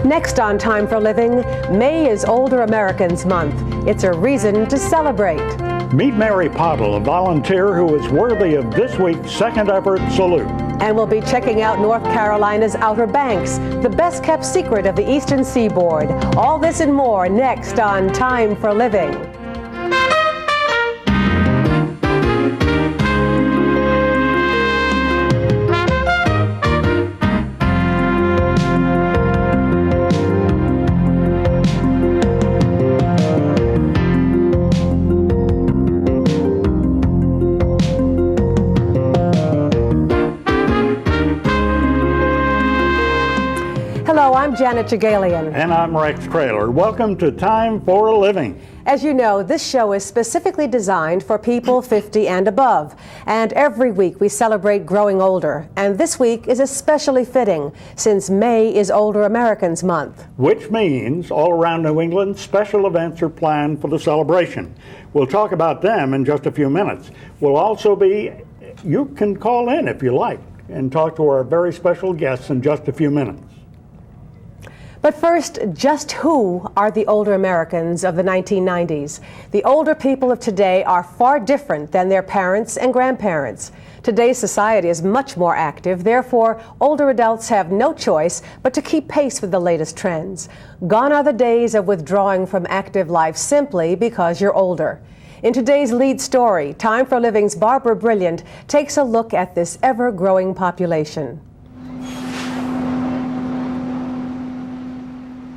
Next on Time for Living, May is Older Americans Month. It's a reason to celebrate. Meet Mary Podle, a volunteer who is worthy of this week's second ever salute. And we'll be checking out North Carolina's Outer Banks, the best-kept secret of the Eastern Seaboard. All this and more next on Time for Living. I'm Janet Jagalian. And I'm Rex Traylor. Welcome to Time for Living. As you know, this show is specifically designed for people 50 and above. And every week we celebrate growing older. And this week is especially fitting since May is Older Americans Month. Which means all around New England, special events are planned for the celebration. We'll talk about them in just a few minutes. You can call in if you like and talk to our very special guests in just a few minutes. But first, just who are the older Americans of the 1990s? The older people of today are far different than their parents and grandparents. Today's society is much more active, therefore, older adults have no choice but to keep pace with the latest trends. Gone are the days of withdrawing from active life simply because you're older. In today's lead story, Time for Living's Barbara Brilliant takes a look at this ever-growing population.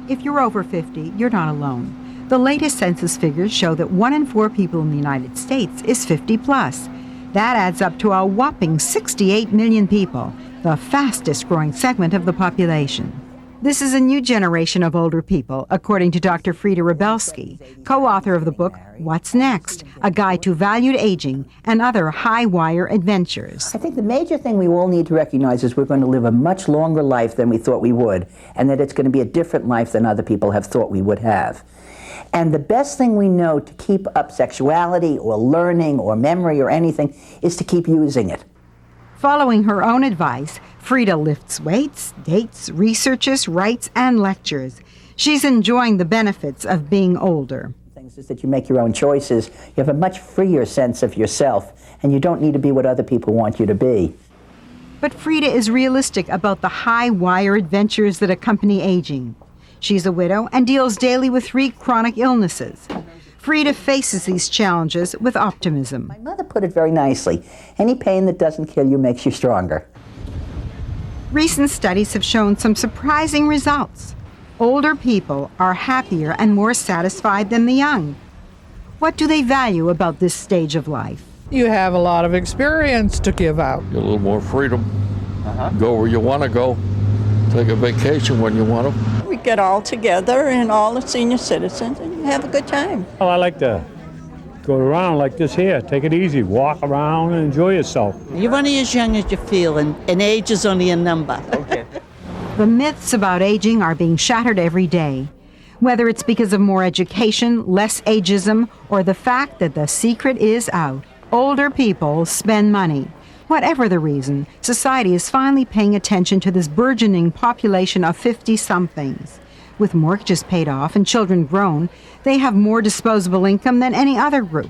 If you're over 50, you're not alone. The latest census figures show that 1 in 4 people in the United States is 50 plus. That adds up to a whopping 68 million people, the fastest growing segment of the population. This is a new generation of older people, according to Dr. Frida Rebelsky, co-author of the book, What's Next? A Guide to Valued Aging and Other High-Wire Adventures. I think the major thing we all need to recognize is we're going to live a much longer life than we thought we would, and that it's going to be a different life than other people have thought we would have. And the best thing we know to keep up sexuality or learning or memory or anything is to keep using it. Following her own advice, Frida lifts weights, dates, researches, writes, and lectures. She's enjoying the benefits of being older. Things is that you make your own choices. You have a much freer sense of yourself, and you don't need to be what other people want you to be. But Frida is realistic about the high-wire adventures that accompany aging. She's a widow and deals daily with 3 chronic illnesses. Frida faces these challenges with optimism. My mother put it very nicely. Any pain that doesn't kill you makes you stronger. Recent studies have shown some surprising results. Older people are happier and more satisfied than the young. What do they value about this stage of life? You have a lot of experience to give out. A little more freedom. Go where you want to go. Take a vacation when you want to. We get all together and all the senior citizens and have a good time. Well, I like to go around like this here. Take it easy. Walk around and enjoy yourself. You're only as young as you feel, and age is only a number. Okay. The myths about aging are being shattered every day. Whether it's because of more education, less ageism, or the fact that the secret is out, older people spend money. Whatever the reason, society is finally paying attention to this burgeoning population of 50-somethings. With mortgages paid off and children grown, they have more disposable income than any other group.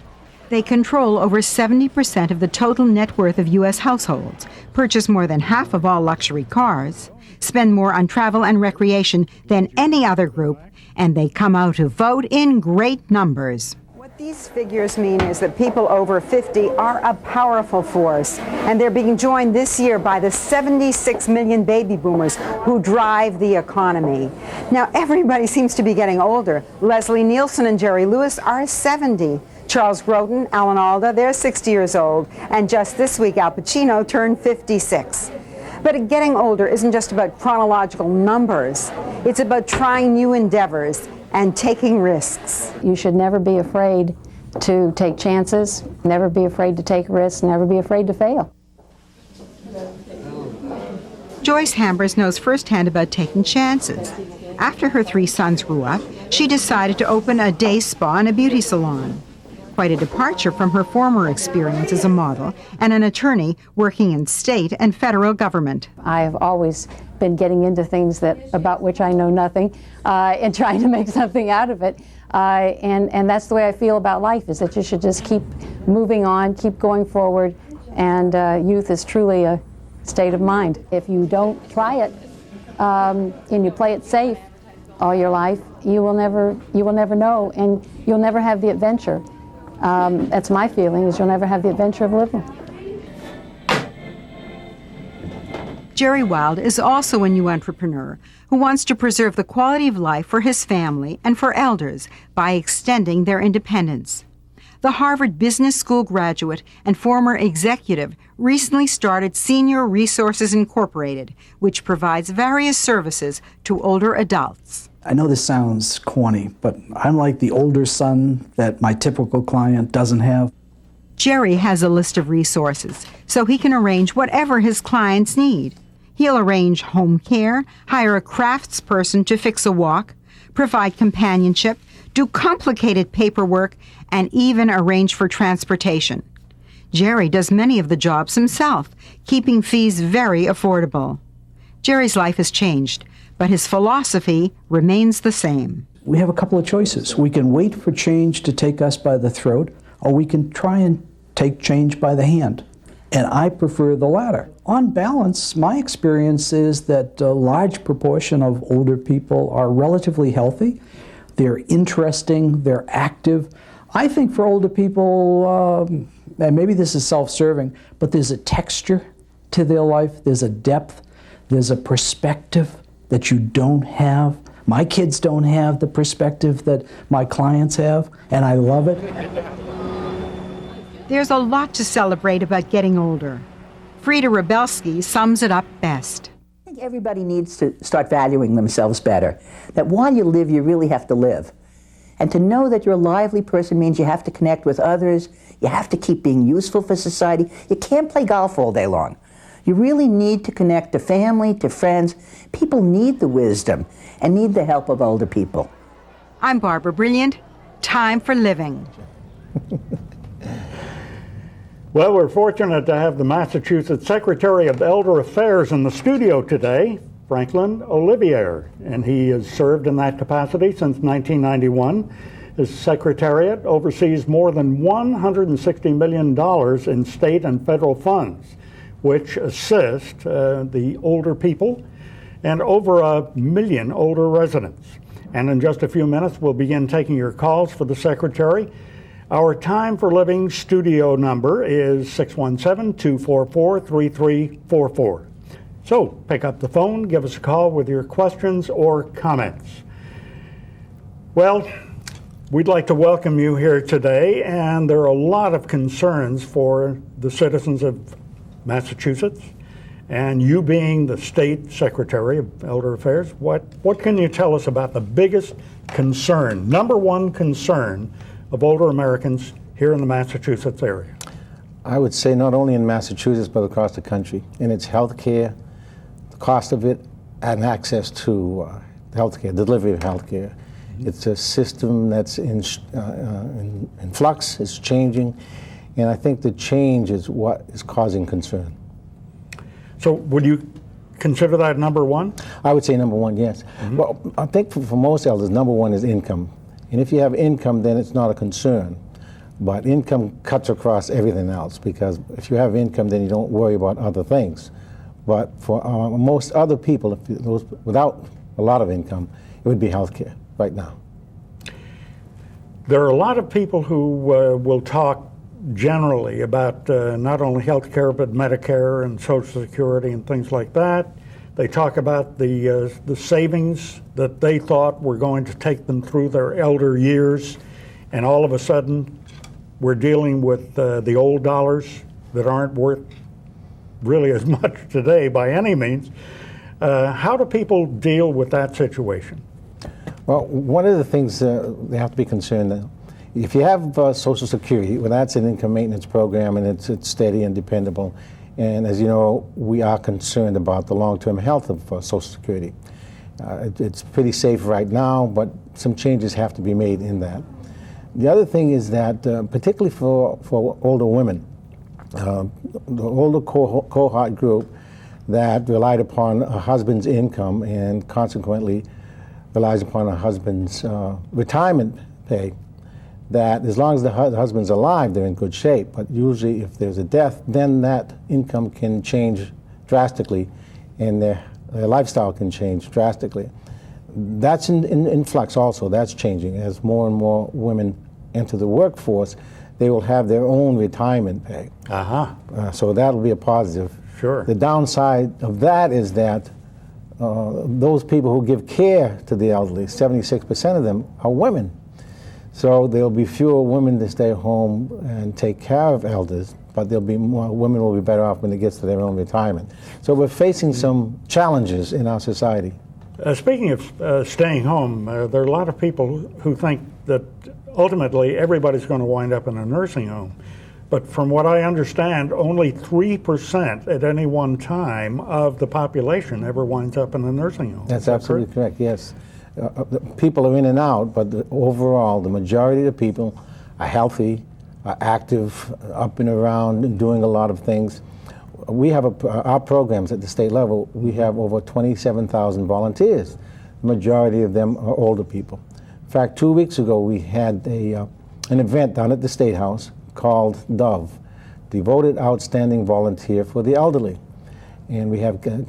They control over 70% of the total net worth of U.S. households, purchase more than half of all luxury cars, spend more on travel and recreation than any other group, and they come out to vote in great numbers. What these figures mean is that people over 50 are a powerful force, and they're being joined this year by the 76 million baby boomers who drive the economy. Now, everybody seems to be getting older. Leslie Nielsen and Jerry Lewis are 70. Charles Grodin, Alan Alda, they're 60 years old. And just this week, Al Pacino turned 56. But getting older isn't just about chronological numbers. It's about trying new endeavors and taking risks. You should never be afraid to take chances, never be afraid to take risks, never be afraid to fail. Joyce Hambers knows firsthand about taking chances. After her 3 sons grew up, she decided to open a day spa and a beauty salon. quite a departure from her former experience as a model and an attorney working in state and federal government. I have always been getting into things about which I know nothing and trying to make something out of it. And that's the way I feel about life, is that you should just keep moving on, keep going forward, and youth is truly a state of mind. If you don't try it and you play it safe all your life, you will never know, and you'll never have the adventure. That's my feeling, is you'll never have the adventure of living. Jerry Wild is also a new entrepreneur who wants to preserve the quality of life for his family and for elders by extending their independence. The Harvard Business School graduate and former executive recently started Senior Resources Incorporated, which provides various services to older adults. I know this sounds corny, but I'm like the older son that my typical client doesn't have. Jerry has a list of resources, so he can arrange whatever his clients need. He'll arrange home care, hire a craftsperson to fix a walk, provide companionship, do complicated paperwork, and even arrange for transportation. Jerry does many of the jobs himself, keeping fees very affordable. Jerry's life has changed, but his philosophy remains the same. We have a couple of choices. We can wait for change to take us by the throat, or we can try and take change by the hand. And I prefer the latter. On balance, my experience is that a large proportion of older people are relatively healthy. They're interesting, they're active. I think for older people, and maybe this is self-serving, but there's a texture to their life, there's a depth, there's a perspective that you don't have. My kids don't have the perspective that my clients have, and I love it. There's a lot to celebrate about getting older. Frida Rebelsky sums it up best. I think everybody needs to start valuing themselves better. That while you live, you really have to live. And to know that you're a lively person means you have to connect with others, you have to keep being useful for society. You can't play golf all day long. You really need to connect to family, to friends. People need the wisdom and need the help of older people. I'm Barbara Brilliant. Time for living. Well, we're fortunate to have the Massachusetts Secretary of Elder Affairs in the studio today, Franklin Olivier, and he has served in that capacity since 1991. His secretariat oversees more than $160 million in state and federal funds, which assist the older people and over 1 million older residents. And in just a few minutes, we'll begin taking your calls for the Secretary. Our Time for Living studio number is 617-244-3344. So pick up the phone, give us a call with your questions or comments. Well, we'd like to welcome you here today, and there are a lot of concerns for the citizens of Massachusetts, and you being the State Secretary of Elder Affairs, what can you tell us about the biggest concern, number one concern of older Americans here in the Massachusetts area? I would say not only in Massachusetts, but across the country. And it's health care, the cost of it, and access to health care, delivery of health care. It's a system that's in flux, it's changing, and I think the change is what is causing concern. So would you consider that number one? I would say number one, yes. Mm-hmm. Well, I think for most elders, number one is income. And if you have income, then it's not a concern. But income cuts across everything else, because if you have income, then you don't worry about other things. But for most other people, those without a lot of income, it would be health care right now. There are a lot of people who will talk generally about not only health care, but Medicare and Social Security and things like that. They talk about the savings that they thought were going to take them through their elder years, and all of a sudden we're dealing with the old dollars that aren't worth really as much today by any means. How do people deal with that situation? Well, one of the things they have to be concerned that if you have Social Security, well, that's an income maintenance program, and it's steady and dependable. And as you know, we are concerned about the long-term health of Social Security. It's pretty safe right now, but some changes have to be made in that. The other thing is that, particularly for older women, the older cohort group that relied upon a husband's income and consequently relies upon a husband's retirement pay, that as long as the husband's alive, they're in good shape. But usually if there's a death, then that income can change drastically and their lifestyle can change drastically. That's in flux also. That's changing. As more and more women enter the workforce, they will have their own retirement pay. So that'll be a positive. Sure. The downside of that is that those people who give care to the elderly, 76% of them are women. So there'll be fewer women to stay home and take care of elders, but there'll be more women will be better off when it gets to their own retirement. So we're facing some challenges in our society. Speaking of staying home, there are a lot of people who think that ultimately everybody's going to wind up in a nursing home. But from what I understand, only 3% at any one time of the population ever winds up in a nursing home. That's absolutely correct, yes. People are in and out, but overall, the majority of the people are healthy, are active, up and around, and doing a lot of things. We have our programs at the state level, we have over 27,000 volunteers. The majority of them are older people. In fact, 2 weeks ago, we had an event down at the State House called DOVE, Devoted Outstanding Volunteer for the Elderly. And we have a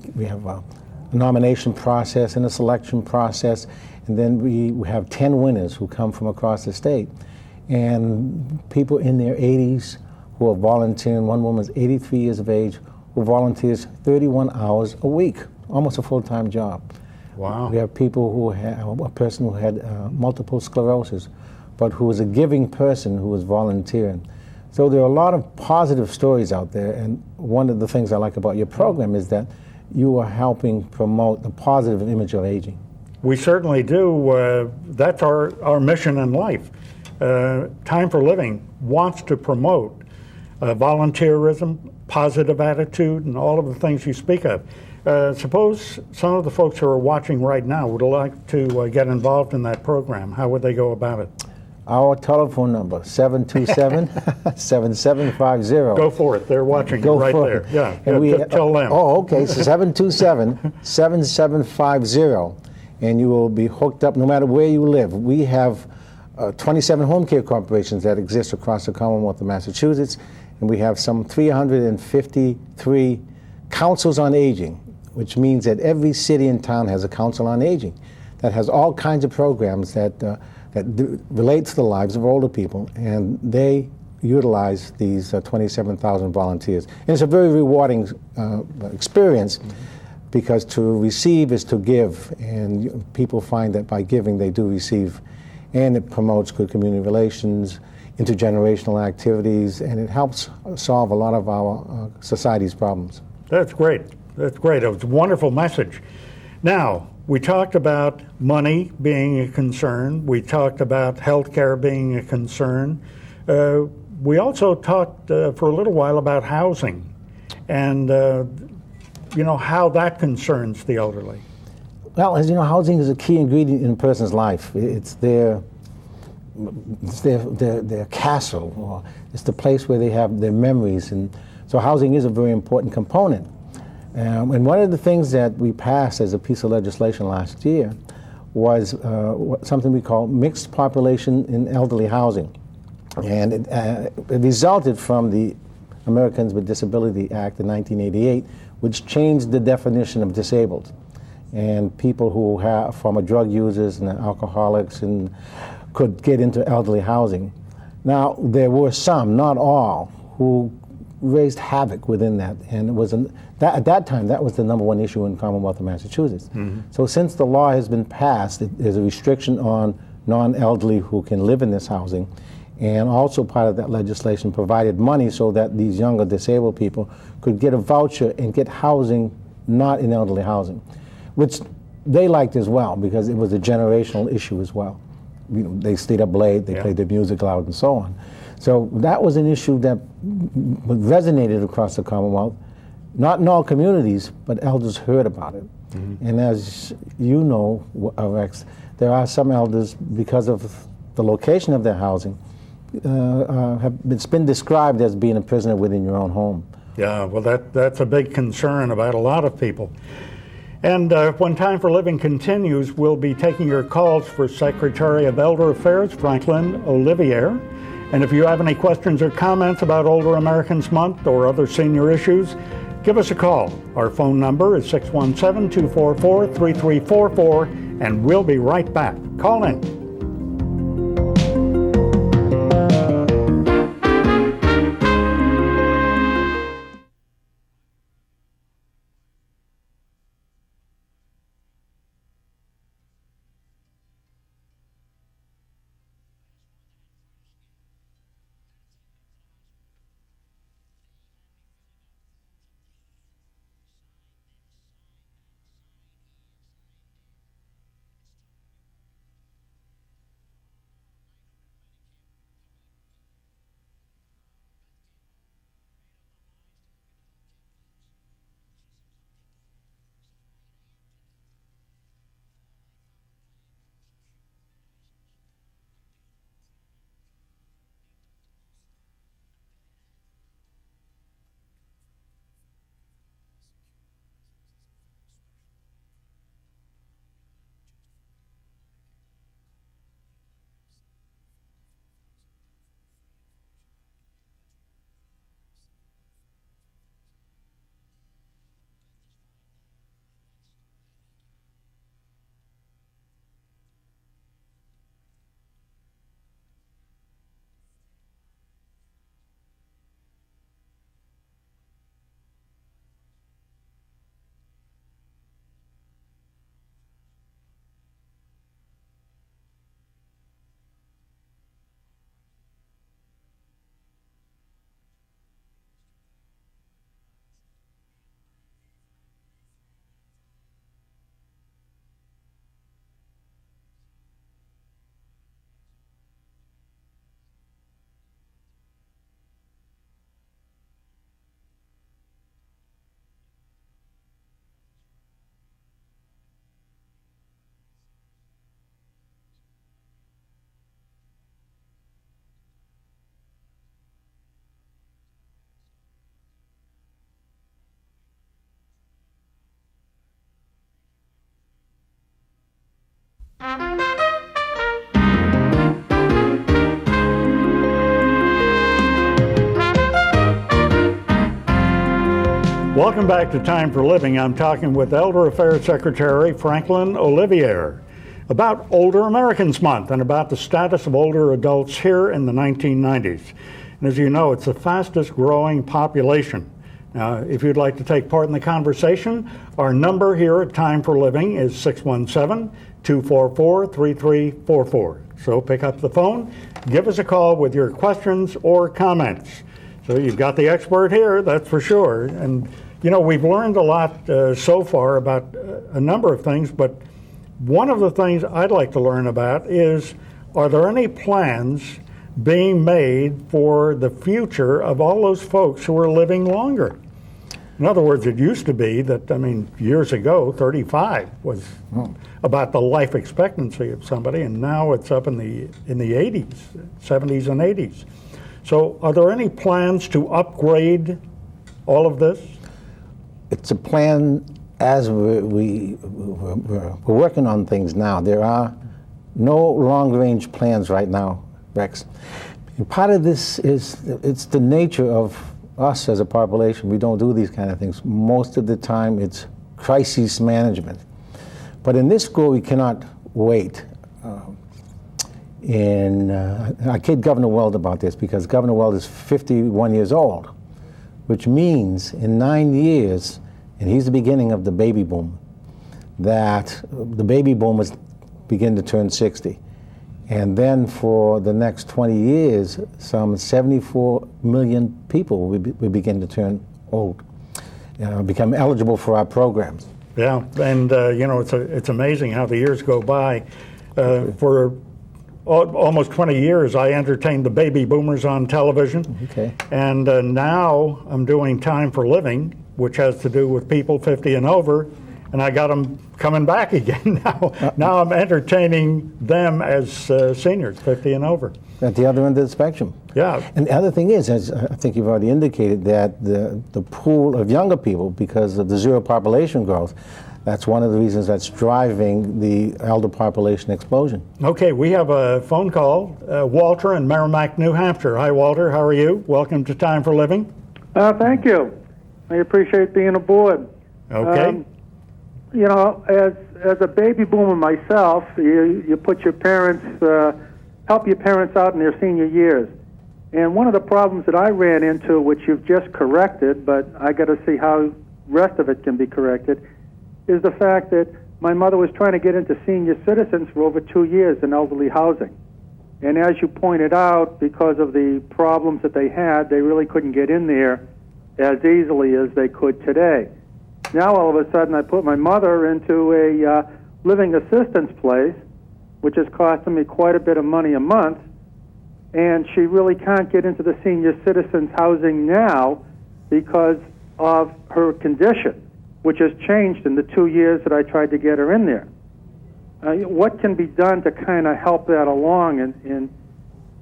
nomination process and a selection process, and then we have 10 winners who come from across the state. And people in their 80s who are volunteering. One woman's 83 years of age who volunteers 31 hours a week, almost a full-time job. Wow. We have people who have, a person who had multiple sclerosis, but who was a giving person who was volunteering. So there are a lot of positive stories out there, and one of the things I like about your program is that you are helping promote the positive image of aging. We certainly do. That's our mission in life. Time for Living wants to promote volunteerism, positive attitude, and all of the things you speak of. Suppose some of the folks who are watching right now would like to get involved in that program. How would they go about it? Our telephone number, 727-7750. Go for it. They're watching Go right for there. It. Yeah, and tell them. Oh, okay, so 727-7750, and you will be hooked up no matter where you live. We have 27 home care corporations that exist across the Commonwealth of Massachusetts, and we have some 353 councils on aging, which means that every city and town has a council on aging that has all kinds of programs that relate to the lives of older people, and they utilize these 27,000 volunteers. And it's a very rewarding experience, because to receive is to give, and people find that by giving they do receive, and it promotes good community relations, intergenerational activities, and it helps solve a lot of our society's problems. That's great. That's great. It was a wonderful message. Now, we talked about money being a concern. We talked about healthcare being a concern. We also talked for a little while about housing and how that concerns the elderly. Well, as you know, housing is a key ingredient in a person's life. It's their castle, or it's the place where they have their memories, and so housing is a very important component. And one of the things that we passed as a piece of legislation last year was something we call mixed population in elderly housing. And it resulted from the Americans with Disability Act in 1988, which changed the definition of disabled. And people who have former drug users and alcoholics and could get into elderly housing. Now, there were some, not all, who raised havoc within that, and it was at that time that was the #1 issue in Commonwealth of Massachusetts. Mm-hmm. So since the law has been passed, there's a restriction on non-elderly who can live in this housing, and also part of that legislation provided money so that these younger disabled people could get a voucher and get housing not in elderly housing, which they liked as well, because it was a generational issue as well. They stayed up late, they played their music loud, and so on. So that was an issue that resonated across the Commonwealth, not in all communities, but elders heard about it. Mm-hmm. And as you know, Rex, there are some elders, because of the location of their housing, it's been described as being a prisoner within your own home. Yeah, well, that's a big concern about a lot of people. And when Time for Living continues, we'll be taking your calls for Secretary of Elder Affairs, Franklin Olivier. And if you have any questions or comments about Older Americans Month or other senior issues, give us a call. Our phone number is 617-244-3344, and we'll be right back. Call in. Welcome back to Time for Living. I'm talking with Elder Affairs Secretary Franklin Olivier about Older Americans Month and about the status of older adults here in the 1990s. And as you know, it's the fastest growing population. Now, if you'd like to take part in the conversation, our number here at Time for Living is 617-244-3344. So pick up the phone, give us a call with your questions or comments. So you've got the expert here, that's for sure. And you know, we've learned a lot so far about a number of things, but one of the things I'd like to learn about is, are there any plans being made for the future of all those folks who are living longer? In other words, it used to be that, I mean, years ago, 35 was about the life expectancy of somebody, and now it's up in the 80s, 70s and 80s. So are there any plans to upgrade all of this? It's a plan as we're working on things now. There are no long-range plans right now, Rex. And part of this is, it's the nature of us as a population. We don't do these kind of things. Most of the time it's crisis management. But in this school we cannot wait. I kid Governor Weld about this because Governor Weld is 51 years old, which means in 9 years, and he's the beginning of the baby boom, that the baby boomers begin to turn 60. And then for the next 20 years, some 74 million people will begin to turn old, become eligible for our programs. Yeah, and you know, it's amazing how the years go by. For almost 20 years, I entertained the baby boomers on television. Okay. And now I'm doing Time for Living, which has to do with people 50 and over. and I got them coming back again now. Now I'm entertaining them as seniors, 50 and over. At the other end of the spectrum. Yeah. And the other thing is, as I think you've already indicated, that the pool of younger people, because of the zero population growth, that's one of the reasons that's driving the elder population explosion. Okay, we have a phone call. Walter in Merrimack, New Hampshire. Hi, Walter. How are you? Welcome to Time for Living. Thank you. I appreciate being aboard. Okay. You know, as a baby boomer myself, you put your parents, help your parents out in their senior years. And one of the problems that I ran into, which you've just corrected, but I got to see how the rest of it can be corrected, is the fact that my mother was trying to get into senior citizens for over 2 years in elderly housing. And as you pointed out, because of the problems that they had, they really couldn't get in there as easily as they could today. Now all of a sudden I put my mother into a living assistance place, which is costing me quite a bit of money a month, and she really can't get into the senior citizens housing now because of her condition, which has changed in the 2 years that I tried to get her in there. What can be done to kind of help that along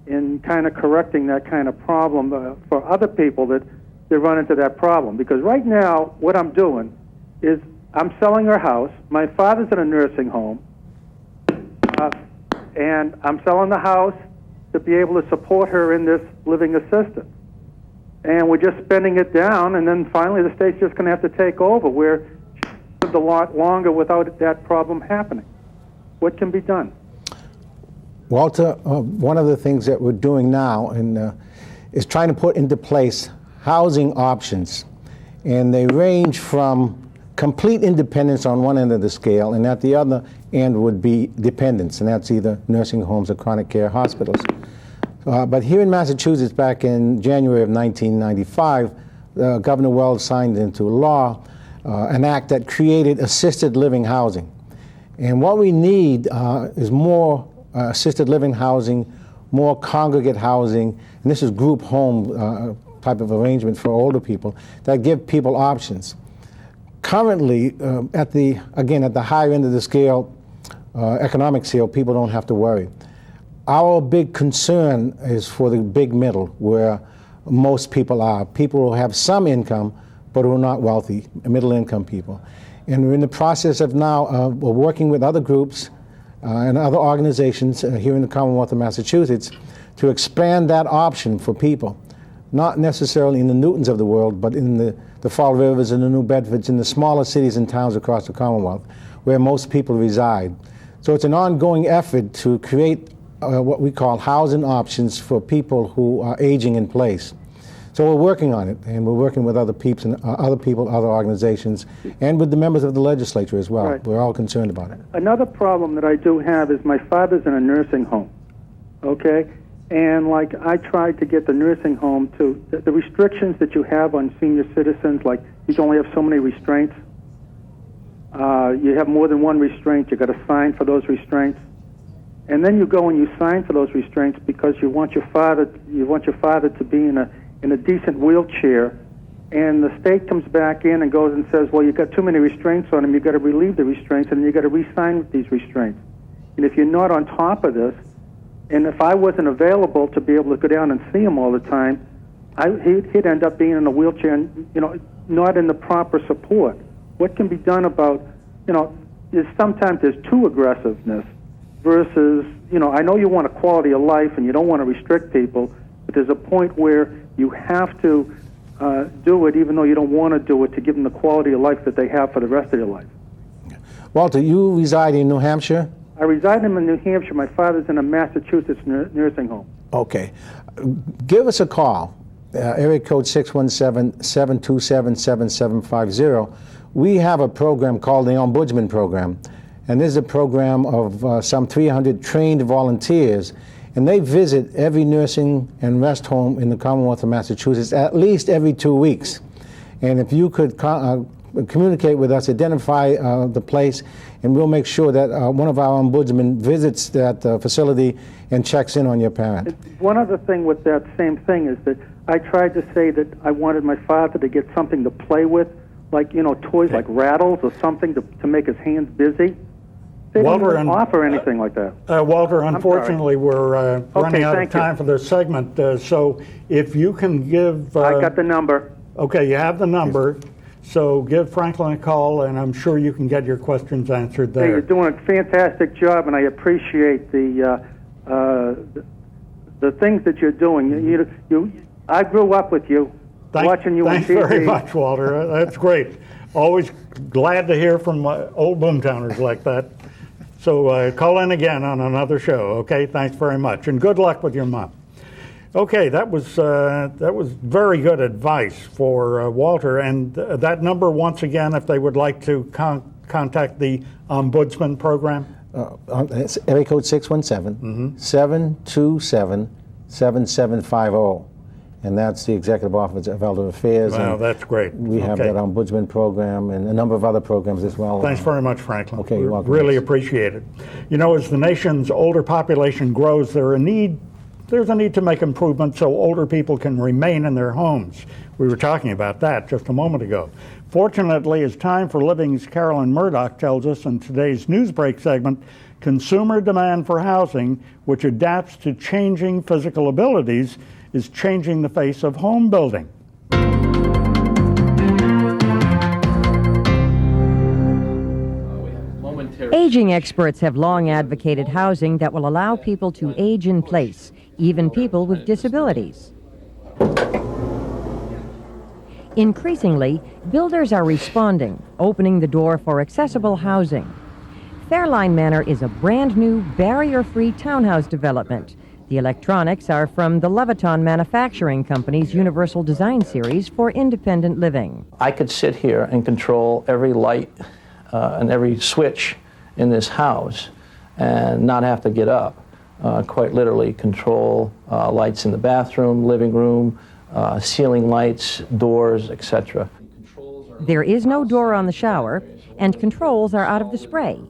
in kind of correcting that kind of problem for other people that they run into that problem? Because right now, what I'm doing is I'm selling her house. My father's in a nursing home, and I'm selling the house to be able to support her in this living assistance. And we're just spending it down, and then finally the state's just going to have to take over, where she lived a lot longer without that problem happening. What can be done? Walter, one of the things that we're doing now is trying to put into place housing options. And they range from complete independence on one end of the scale, and at the other end would be dependence, and that's either nursing homes or chronic care hospitals. But here in Massachusetts, back in January of 1995, Governor Wells signed into law an act that created assisted living housing. And what we need is more assisted living housing, more congregate housing, and this is group home type of arrangement for older people that give people options. Currently, at the higher end of the scale, economic scale, people don't have to worry. Our big concern is for the big middle, where most people are. People who have some income, but who are not wealthy, middle income people. And we're in the process of now working with other groups and other organizations here in the Commonwealth of Massachusetts to expand that option for people. Not necessarily in the Newtons of the world, but in the Fall Rivers and the New Bedfords, in the smaller cities and towns across the Commonwealth, where most people reside. So it's an ongoing effort to create what we call housing options for people who are aging in place. So we're working on it, and we're working with other people, other organizations, and with the members of the legislature as well. Right. We're all concerned about it. Another problem that I do have is my father's in a nursing home, okay? And like I tried to get the nursing home to, the restrictions that you have on senior citizens, like you can only have so many restraints. You have more than one restraint, you got to sign for those restraints. And then you go and you sign for those restraints because you want your father to be in a decent wheelchair, and the state comes back in and goes and says, well, you've got too many restraints on him, you've got to relieve the restraints, and you've got to re-sign with these restraints. And if you're not on top of this, and if I wasn't available to be able to go down and see him all the time, he'd end up being in a wheelchair and, not in the proper support. What can be done about, sometimes there's too aggressiveness versus, I know you want a quality of life and you don't want to restrict people, but there's a point where you have to do it even though you don't want to do it to give them the quality of life that they have for the rest of their life. Walter, you reside in New Hampshire? I reside in New Hampshire. My father's in a Massachusetts nursing home. Okay. Give us a call, area code 617-727-7750. We have a program called the Ombudsman program, and this is a program of some 300 trained volunteers, and they visit every nursing and rest home in the Commonwealth of Massachusetts at least every 2 weeks. And if you could communicate with us, identify the place, and we'll make sure that one of our ombudsmen visits that facility and checks in on your parent. One other thing with that same thing is that I tried to say that I wanted my father to get something to play with like, toys like rattles or something to make his hands busy. They Walter, don't offer anything like that. Walter, unfortunately, we're running out of thank you. time for this segment. So if you can give... I got the number. Okay, you have the number. So give Franklin a call, and I'm sure you can get your questions answered there. Hey, you're doing a fantastic job, and I appreciate the things that you're doing. I grew up with you, watching you on TV. Thanks very much, Walter. That's great. Always glad to hear from old boomtowners like that. So call in again on another show, okay? Thanks very much, and good luck with your mom. Okay, that was very good advice for Walter, and that number once again, if they would like to contact the Ombudsman program. It's area code 617-727-7750, and that's the Executive Office of Elder Affairs. Wow, and that's great. We have that Ombudsman program and a number of other programs as well. Thanks very much, Franklin. Okay, you're welcome. Really appreciate it. As the nation's older population grows, there's a need to make improvements so older people can remain in their homes. We were talking about that just a moment ago. Fortunately, as Time for Living's Carolyn Murdoch tells us in today's Newsbreak segment, consumer demand for housing, which adapts to changing physical abilities, is changing the face of home building. Aging experts have long advocated housing that will allow people to age in place, even people with disabilities. Increasingly, builders are responding, opening the door for accessible housing. Fairline Manor is a brand new, barrier-free townhouse development. The electronics are from the Leviton Manufacturing Company's Universal Design Series for independent living. I could sit here and control every light and every switch in this house and not have to get up. Quite literally control lights in the bathroom, living room, ceiling lights, doors, etc. There is no door on the shower, and controls are out of the spray.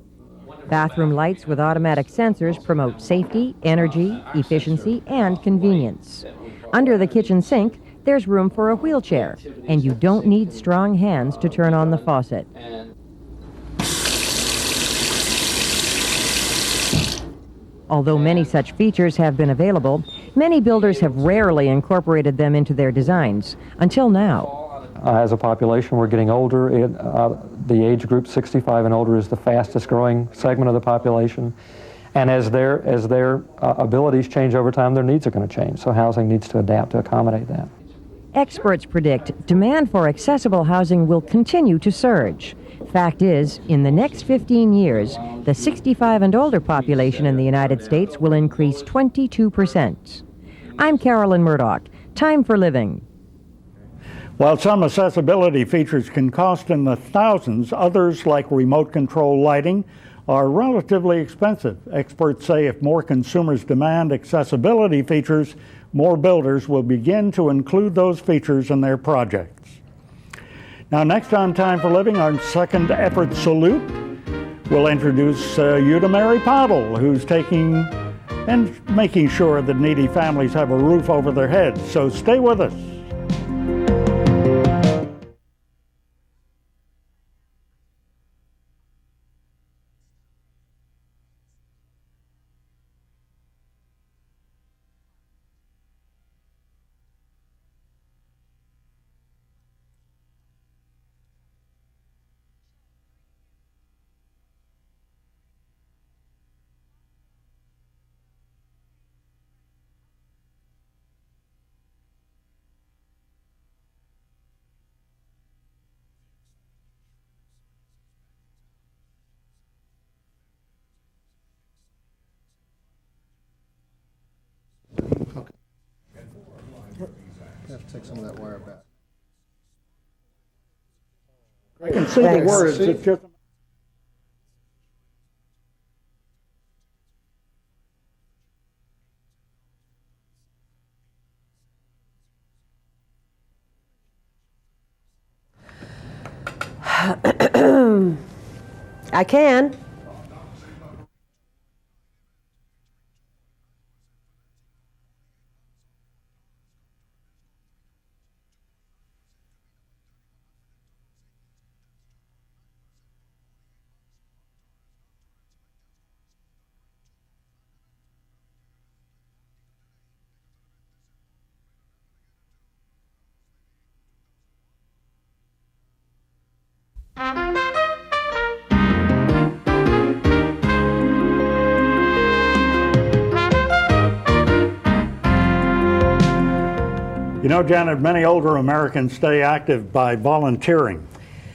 Bathroom lights with automatic sensors promote safety, energy, efficiency, and convenience. Under the kitchen sink, there's room for a wheelchair, and you don't need strong hands to turn on the faucet. Although many such features have been available, many builders have rarely incorporated them into their designs, until now. As a population, we're getting older. The age group 65 and older is the fastest growing segment of the population. And as their abilities change over time, their needs are going to change. So housing needs to adapt to accommodate that. Experts predict demand for accessible housing will continue to surge. Fact is, in the next 15 years, the 65 and older population in the United States will increase 22%. I'm Carolyn Murdoch. Time for Living. While some accessibility features can cost in the thousands, others, like remote control lighting, are relatively expensive. Experts say if more consumers demand accessibility features, more builders will begin to include those features in their projects. Now, next on Time for Living, our second effort salute, we'll introduce you to Mary Podle, who's taking and making sure that needy families have a roof over their heads. So stay with us. Take some of that wire back. I can see the words. It's just I can. You know, Janet, many older Americans stay active by volunteering.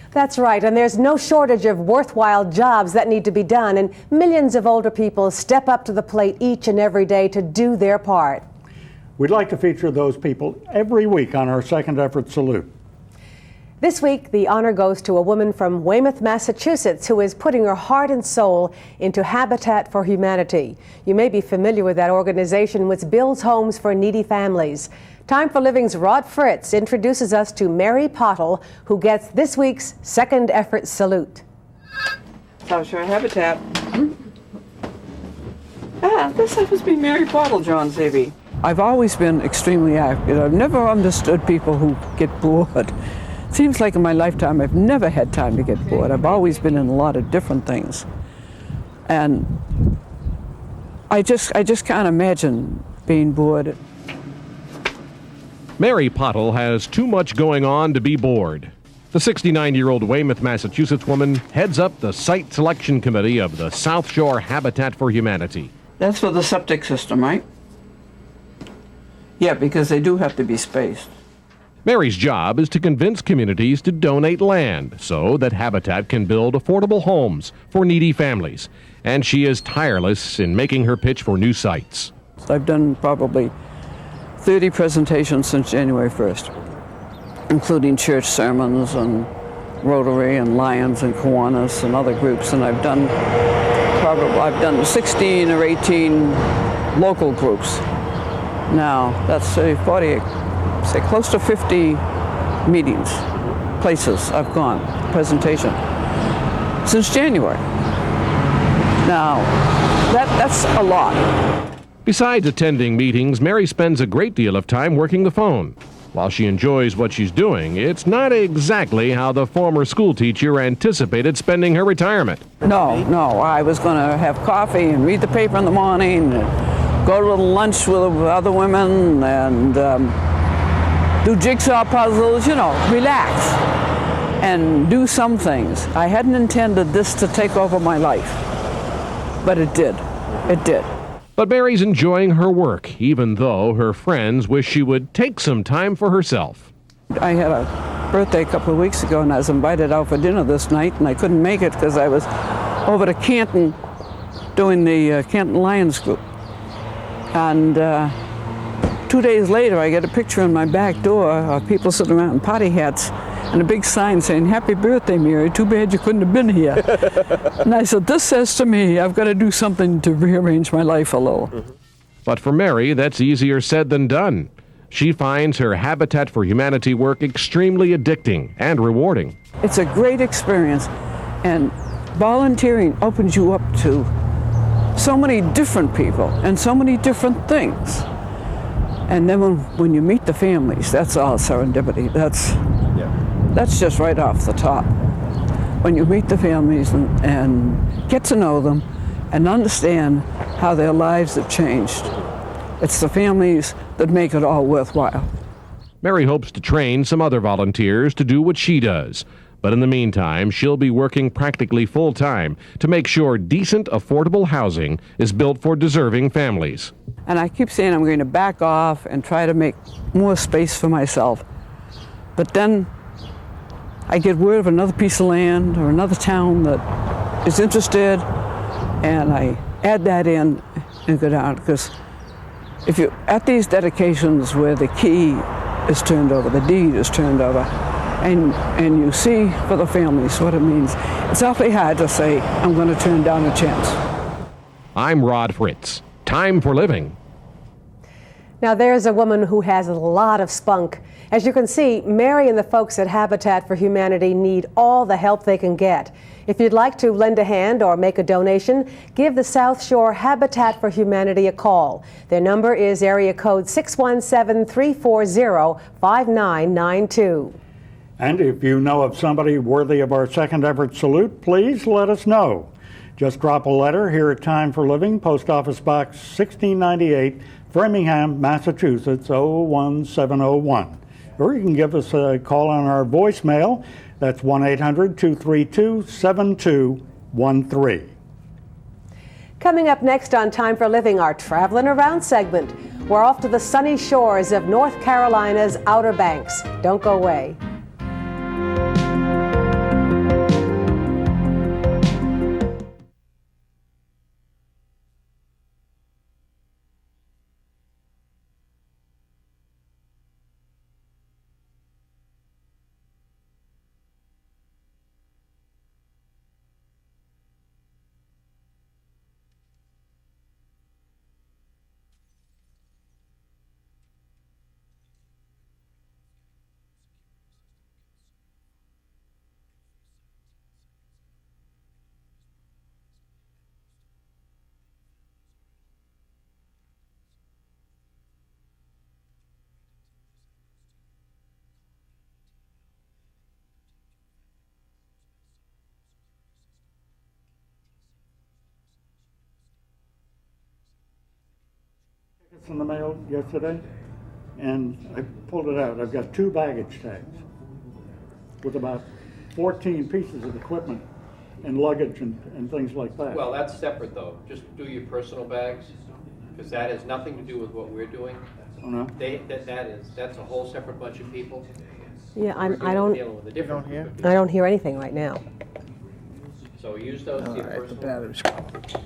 That's right, and there's no shortage of worthwhile jobs that need to be done, and millions of older people step up to the plate each and every day to do their part. We'd like to feature those people every week on our Second Effort Salute. This week, the honor goes to a woman from Weymouth, Massachusetts, who is putting her heart and soul into Habitat for Humanity. You may be familiar with that organization, which builds homes for needy families. Time for Living's Rod Fritz introduces us to Mary Podle, who gets this week's Second Effort Salute. South Shore Habitat. This must be Mary Podle, John Zaby. I've always been extremely active. I've never understood people who get bored. Seems like in my lifetime I've never had time to get bored. I've always been in a lot of different things. And I just can't imagine being bored. Mary Podle has too much going on to be bored. The 69-year-old Weymouth, Massachusetts woman heads up the site selection committee of the South Shore Habitat for Humanity. That's for the septic system, right? Yeah, because they do have to be spaced. Mary's job is to convince communities to donate land so that Habitat can build affordable homes for needy families. And she is tireless in making her pitch for new sites. I've done probably 30 presentations since January 1st, including church sermons and Rotary and Lions and Kiwanis and other groups. And I've done 16 or 18 local groups. Now, that's close to 50 meetings, places I've gone, presentation, since January. Now, that's a lot. Besides attending meetings, Mary spends a great deal of time working the phone. While she enjoys what she's doing, it's not exactly how the former school teacher anticipated spending her retirement. No, I was going to have coffee and read the paper in the morning, and go to a little lunch with other women, and do jigsaw puzzles, relax and do some things. I hadn't intended this to take over my life, but it did. It did. But Mary's enjoying her work, even though her friends wish she would take some time for herself. I had a birthday a couple of weeks ago, and I was invited out for dinner this night, and I couldn't make it because I was over to Canton doing the Canton Lions group. And 2 days later, I get a picture on my back door of people sitting around in party hats and a big sign saying, "Happy birthday, Mary. Too bad you couldn't have been here." And I said, this says to me, I've got to do something to rearrange my life a little. But for Mary, that's easier said than done. She finds her Habitat for Humanity work extremely addicting and rewarding. It's a great experience, and volunteering opens you up to so many different people and so many different things. And then when you meet the families, that's all serendipity. That's just right off the top. When you meet the families and get to know them and understand how their lives have changed, it's the families that make it all worthwhile. Mary hopes to train some other volunteers to do what she does. But in the meantime, she'll be working practically full-time to make sure decent, affordable housing is built for deserving families. And I keep saying I'm going to back off and try to make more space for myself. But then I get word of another piece of land or another town that is interested, and I add that in and go down. Because if you at these dedications where the key is turned over, the deed is turned over, and you see for the families what it means, it's awfully hard to say, I'm going to turn down a chance. I'm Rod Fritz. Time for Living. Now there's a woman who has a lot of spunk. As you can see, Mary and the folks at Habitat for Humanity need all the help they can get. If you'd like to lend a hand or make a donation, give the South Shore Habitat for Humanity a call. Their number is area code 617-340-5992. And if you know of somebody worthy of our Second Effort Salute, please let us know. Just drop a letter here at Time for Living, Post Office Box 1698, Framingham, Massachusetts 01701. Or you can give us a call on our voicemail. That's 1-800-232-7213. Coming up next on Time for Living, our Traveling Around segment. We're off to the sunny shores of North Carolina's Outer Banks. Don't go away. It's in the mail yesterday, and I pulled it out. I've got 2 baggage tags with about 14 pieces of equipment and luggage and things like that. Well, that's separate though. Just do your personal bags, because that has nothing to do with what we're doing. Oh no? That's a whole separate bunch of people. Yeah, I don't hear anything right now. So use those to your personal. The battery's gone.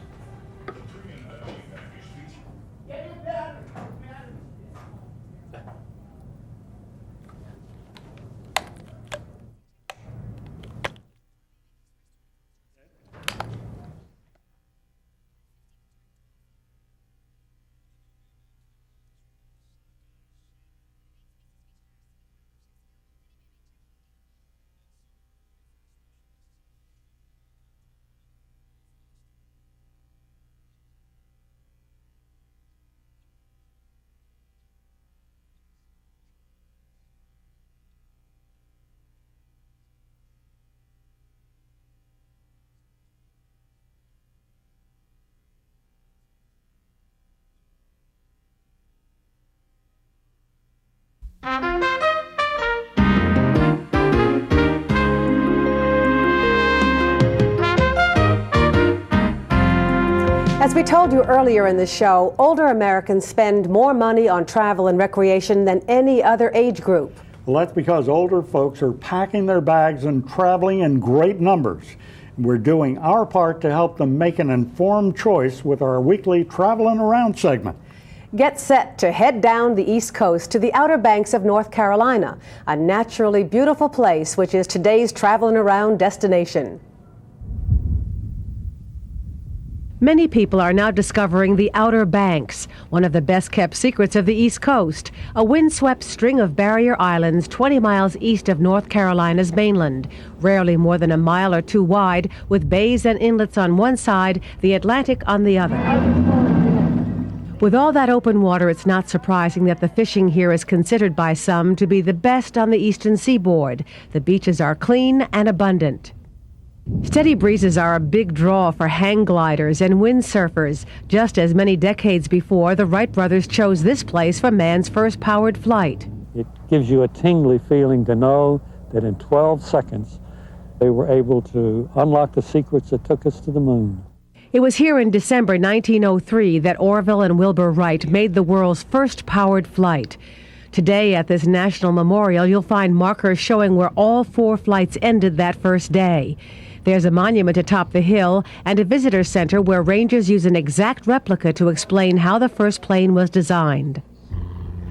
As we told you earlier in the show, older Americans spend more money on travel and recreation than any other age group. Well, that's because older folks are packing their bags and traveling in great numbers. We're doing our part to help them make an informed choice with our weekly Traveling Around segment. Get set to head down the East Coast to the Outer Banks of North Carolina, a naturally beautiful place which is today's Traveling Around destination. Many people are now discovering the Outer Banks, one of the best-kept secrets of the East Coast, a windswept string of barrier islands 20 miles east of North Carolina's mainland, rarely more than a mile or 2 wide, with bays and inlets on one side, the Atlantic on the other. With all that open water, it's not surprising that the fishing here is considered by some to be the best on the eastern seaboard. The beaches are clean and abundant. Steady breezes are a big draw for hang gliders and windsurfers. Just as many decades before, the Wright brothers chose this place for man's first powered flight. It gives you a tingly feeling to know that in 12 seconds they were able to unlock the secrets that took us to the moon. It was here in December 1903 that Orville and Wilbur Wright made the world's first powered flight. Today at this national memorial, you'll find markers showing where all 4 flights ended that first day. There's a monument atop the hill and a visitor center where rangers use an exact replica to explain how the first plane was designed.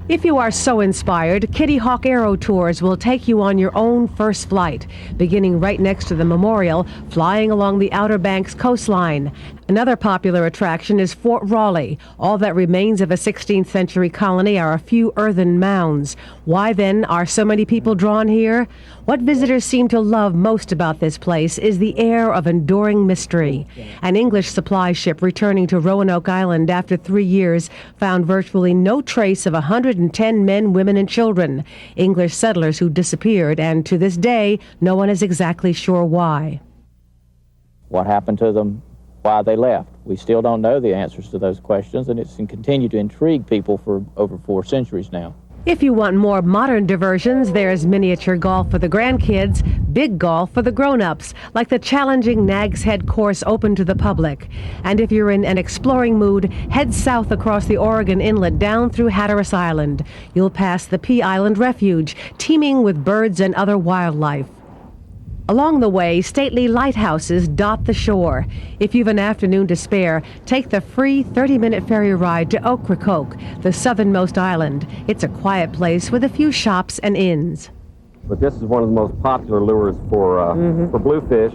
If you are so inspired, Kitty Hawk Aero Tours will take you on your own first flight, beginning right next to the memorial, flying along the Outer Banks coastline. Another popular attraction is Fort Raleigh. All that remains of a 16th century colony are a few earthen mounds. Why then are so many people drawn here? What visitors seem to love most about this place is the air of enduring mystery. An English supply ship returning to Roanoke Island after 3 years found virtually no trace of 110 men, women, and children. English settlers who disappeared, and to this day, no one is exactly sure why. What happened to them? Why they left? We still don't know the answers to those questions, and it's continued to intrigue people for over 4 centuries now. If you want more modern diversions, there's miniature golf for the grandkids, big golf for the grown-ups, like the challenging Nag's Head course open to the public. And if you're in an exploring mood, head south across the Oregon Inlet down through Hatteras Island. You'll pass the Pea Island Refuge, teeming with birds and other wildlife. Along the way, stately lighthouses dot the shore. If you've an afternoon to spare, take the free 30-minute ferry ride to Ocracoke, the southernmost island. It's a quiet place with a few shops and inns. But this is one of the most popular lures for bluefish.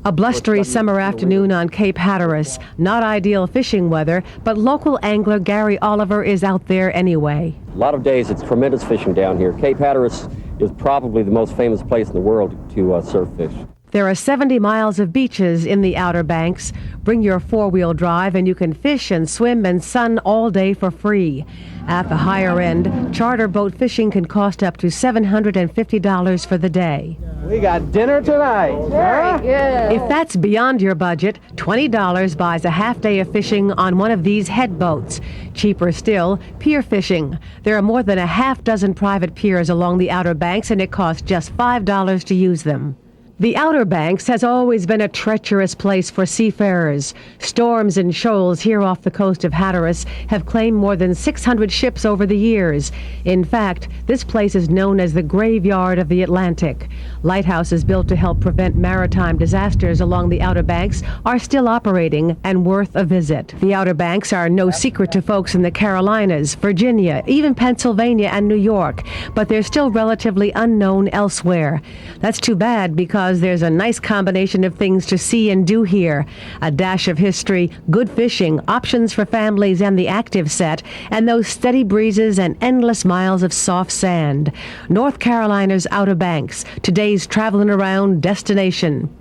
A blustery summer afternoon on Cape Hatteras. Not ideal fishing weather, but local angler Gary Oliver is out there anyway. A lot of days it's tremendous fishing down here. Cape Hatteras is probably the most famous place in the world to surf fish. There are 70 miles of beaches in the Outer Banks. Bring your four-wheel drive and you can fish and swim and sun all day for free. At the higher end, charter boat fishing can cost up to $750 for the day. We got dinner tonight. Very good. If that's beyond your budget, $20 buys a half day of fishing on one of these head boats. Cheaper still, pier fishing. There are more than a half dozen private piers along the Outer Banks and it costs just $5 to use them. The Outer Banks has always been a treacherous place for seafarers. Storms and shoals here off the coast of Hatteras have claimed more than 600 ships over the years. In fact, this place is known as the graveyard of the Atlantic. Lighthouses built to help prevent maritime disasters along the Outer Banks are still operating and worth a visit. The Outer Banks are no secret to folks in the Carolinas, Virginia, even Pennsylvania and New York, but they're still relatively unknown elsewhere. That's too bad because there's a nice combination of things to see and do here. A dash of history, good fishing, options for families and the active set, and those steady breezes and endless miles of soft sand. North Carolina's Outer Banks, today's traveling around destination.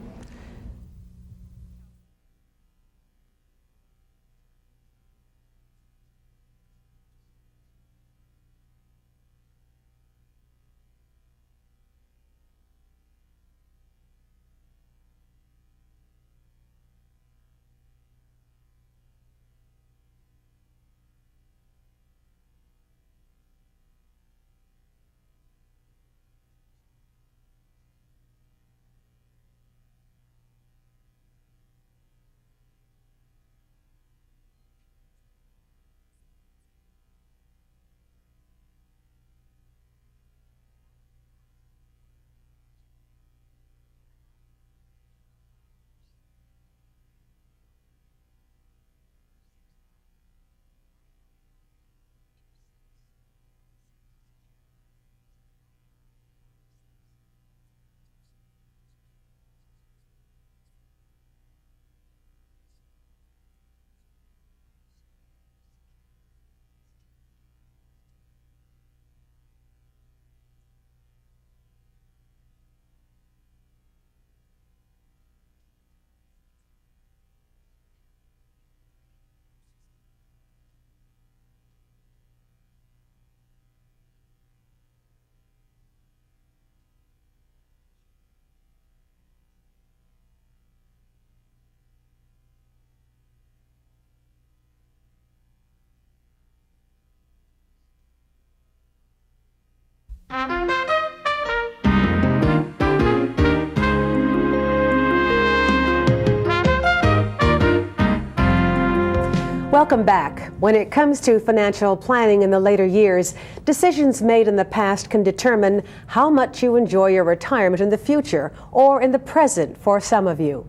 Welcome back. When it comes to financial planning in the later years, decisions made in the past can determine how much you enjoy your retirement in the future or in the present for some of you.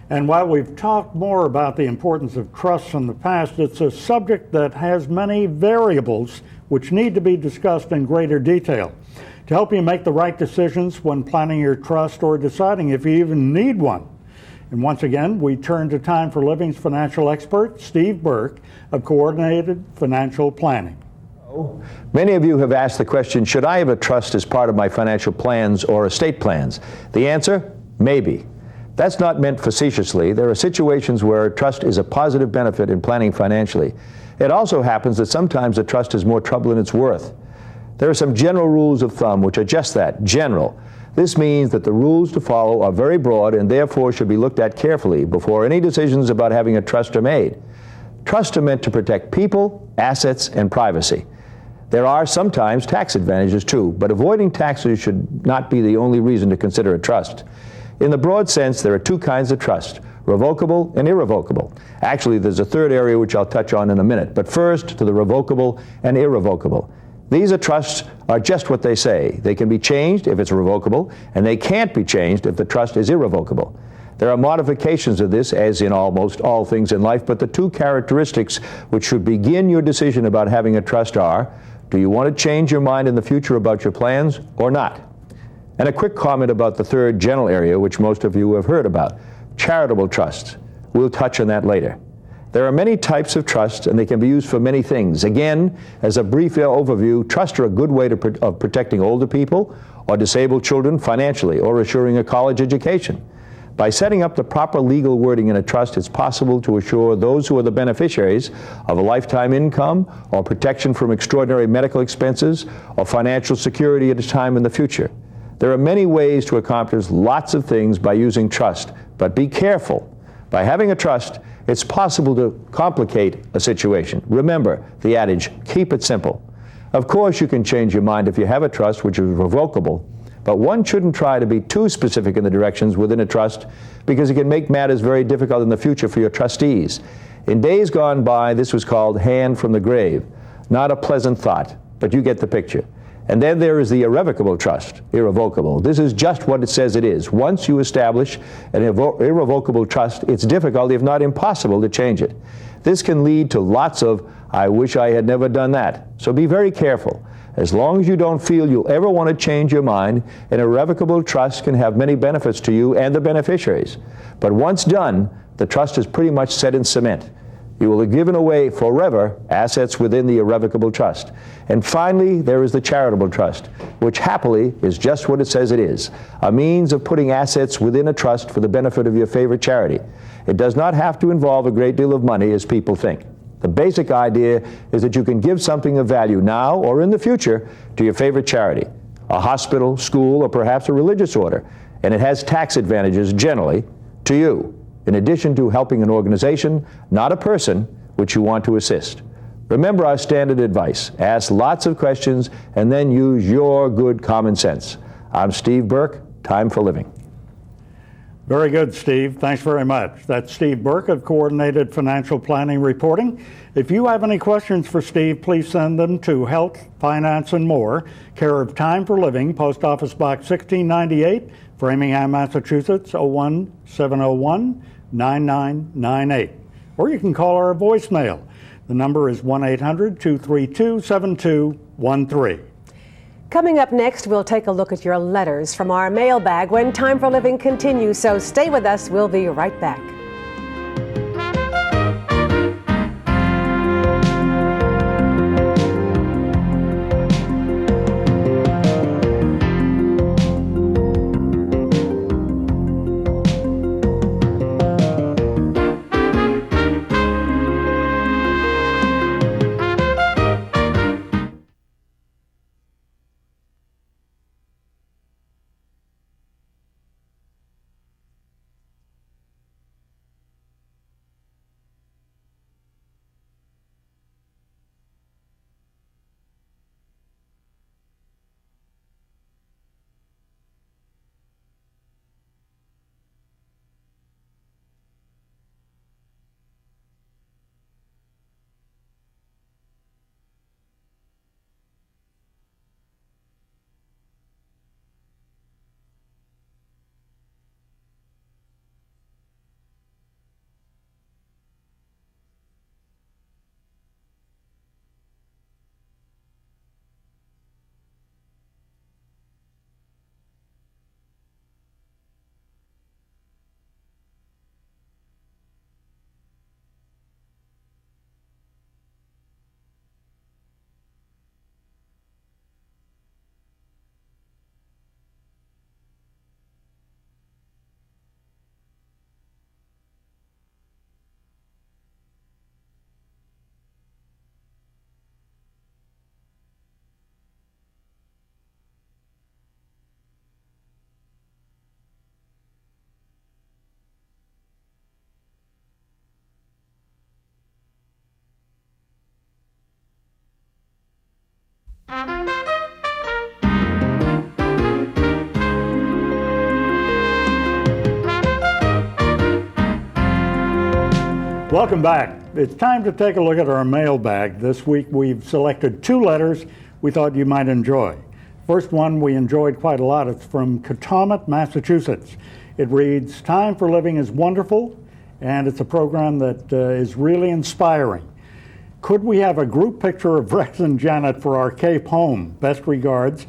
And while we've talked more about the importance of trusts in the past, it's a subject that has many variables which need to be discussed in greater detail. To help you make the right decisions when planning your trust or deciding if you even need one. And once again, we turn to Time for Living's financial expert, Steve Burke, of Coordinated Financial Planning. Many of you have asked the question, should I have a trust as part of my financial plans or estate plans? The answer, maybe. That's not meant facetiously. There are situations where a trust is a positive benefit in planning financially. It also happens that sometimes a trust is more trouble than it's worth. There are some general rules of thumb which are just that, general. This means that the rules to follow are very broad and therefore should be looked at carefully before any decisions about having a trust are made. Trusts are meant to protect people, assets, and privacy. There are sometimes tax advantages too, but avoiding taxes should not be the only reason to consider a trust. In the broad sense, there are two kinds of trust: revocable and irrevocable. Actually, there's a third area which I'll touch on in a minute, but first to the revocable and irrevocable. These trusts are just what they say. They can be changed if it's revocable, and they can't be changed if the trust is irrevocable. There are modifications of this, as in almost all things in life, but the two characteristics which should begin your decision about having a trust are: do you want to change your mind in the future about your plans or not? And a quick comment about the third general area, which most of you have heard about: charitable trusts. We'll touch on that later. There are many types of trusts, and they can be used for many things. Again, as a brief overview, trusts are a good way of protecting older people or disabled children financially, or assuring a college education. By setting up the proper legal wording in a trust, it's possible to assure those who are the beneficiaries of a lifetime income, or protection from extraordinary medical expenses, or financial security at a time in the future. There are many ways to accomplish lots of things by using trust, but be careful. By having a trust, it's possible to complicate a situation. Remember the adage, keep it simple. Of course, you can change your mind if you have a trust which is revocable, but one shouldn't try to be too specific in the directions within a trust, because it can make matters very difficult in the future for your trustees. In days gone by, this was called hand from the grave. Not a pleasant thought, but you get the picture. And then there is the irrevocable trust, irrevocable. This is just what it says it is. Once you establish an irrevocable trust, it's difficult, if not impossible, to change it. This can lead to lots of, I wish I had never done that. So be very careful. As long as you don't feel you'll ever want to change your mind, an irrevocable trust can have many benefits to you and the beneficiaries. But once done, the trust is pretty much set in cement. You will have given away forever assets within the irrevocable trust. And finally, there is the charitable trust, which happily is just what it says it is: a means of putting assets within a trust for the benefit of your favorite charity. It does not have to involve a great deal of money, as people think. The basic idea is that you can give something of value now or in the future to your favorite charity, a hospital, school, or perhaps a religious order, and it has tax advantages generally to you, in addition to helping an organization, not a person, which you want to assist. Remember our standard advice: ask lots of questions and then use your good common sense. I'm Steve Burke, Time for Living. Very good, Steve. Thanks very much. That's Steve Burke of Coordinated Financial Planning Reporting. If you have any questions for Steve, please send them to Health, Finance, and More, care of Time for Living, Post Office Box 1698, Framingham, Massachusetts, 01701 9998. Or you can call our voicemail. The number is 1-800-232-7213. Coming up next, we'll take a look at your letters from our mailbag when Time for Living continues, so stay with us. We'll be right back. Welcome back. It's time to take a look at our mailbag. This week we've selected 2 letters we thought you might enjoy. First one we enjoyed quite a lot. It's from Catawba, Massachusetts. It reads, "Time for Living is wonderful, and it's a program that is really inspiring. Could we have a group picture of Rex and Janet for our Cape home? Best regards."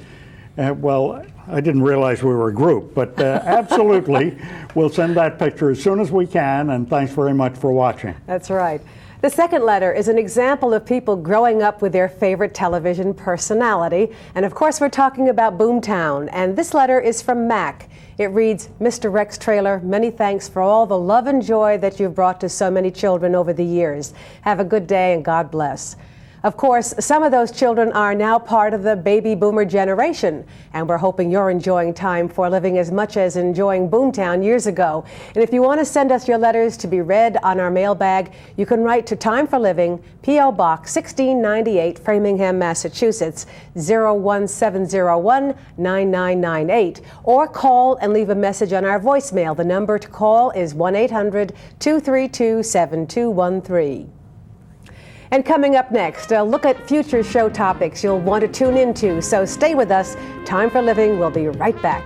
Well, I didn't realize we were a group, but absolutely, we'll send that picture as soon as we can, and thanks very much for watching. That's right. The second letter is an example of people growing up with their favorite television personality, and of course we're talking about Boomtown, and this letter is from Mac. It reads, "Mr. Rex Trailer, many thanks for all the love and joy that you've brought to so many children over the years. Have a good day and God bless." Of course, some of those children are now part of the baby boomer generation, and we're hoping you're enjoying Time for Living as much as enjoying Boomtown years ago. And if you want to send us your letters to be read on our mailbag, you can write to Time for Living, P.O. Box 1698, Framingham, Massachusetts, 01701-9998, or call and leave a message on our voicemail. The number to call is 1-800-232-7213. And coming up next, a look at future show topics you'll want to tune into, so stay with us. Time for Living will be right back.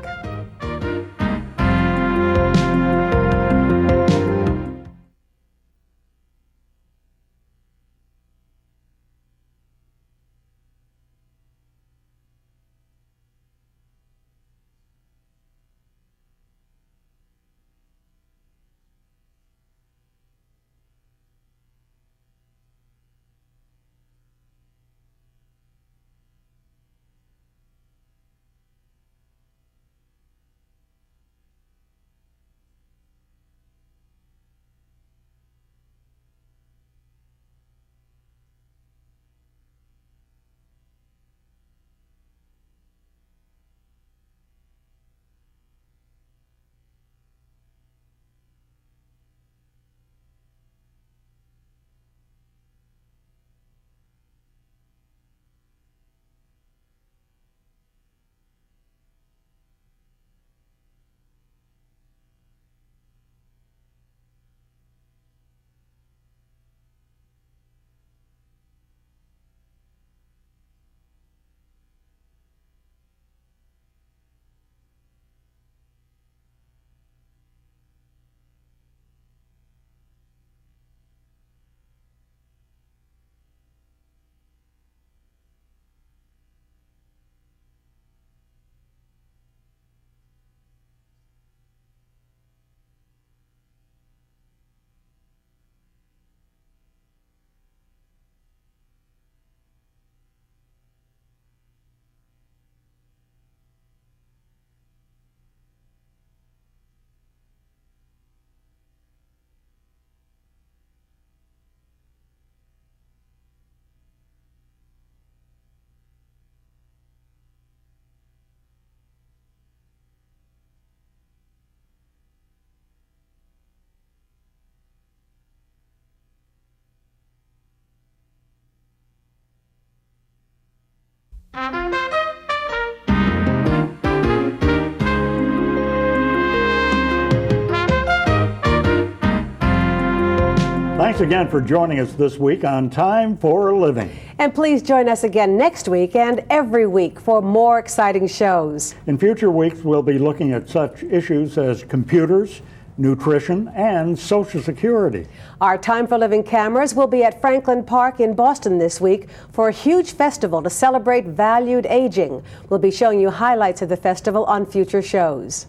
Thanks again for joining us this week on Time for Living. And please join us again next week and every week for more exciting shows. In future weeks, we'll be looking at such issues as computers, nutrition, and Social Security. Our Time for Living cameras will be at Franklin Park in Boston this week for a huge festival to celebrate valued aging. We'll be showing you highlights of the festival on future shows.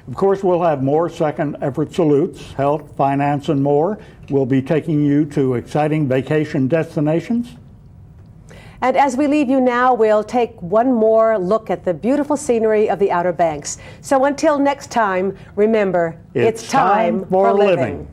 Of course, we'll have more second effort salutes, health, finance, and more. We'll be taking you to exciting vacation destinations. And as we leave you now, we'll take one more look at the beautiful scenery of the Outer Banks. So until next time, remember, it's time for living.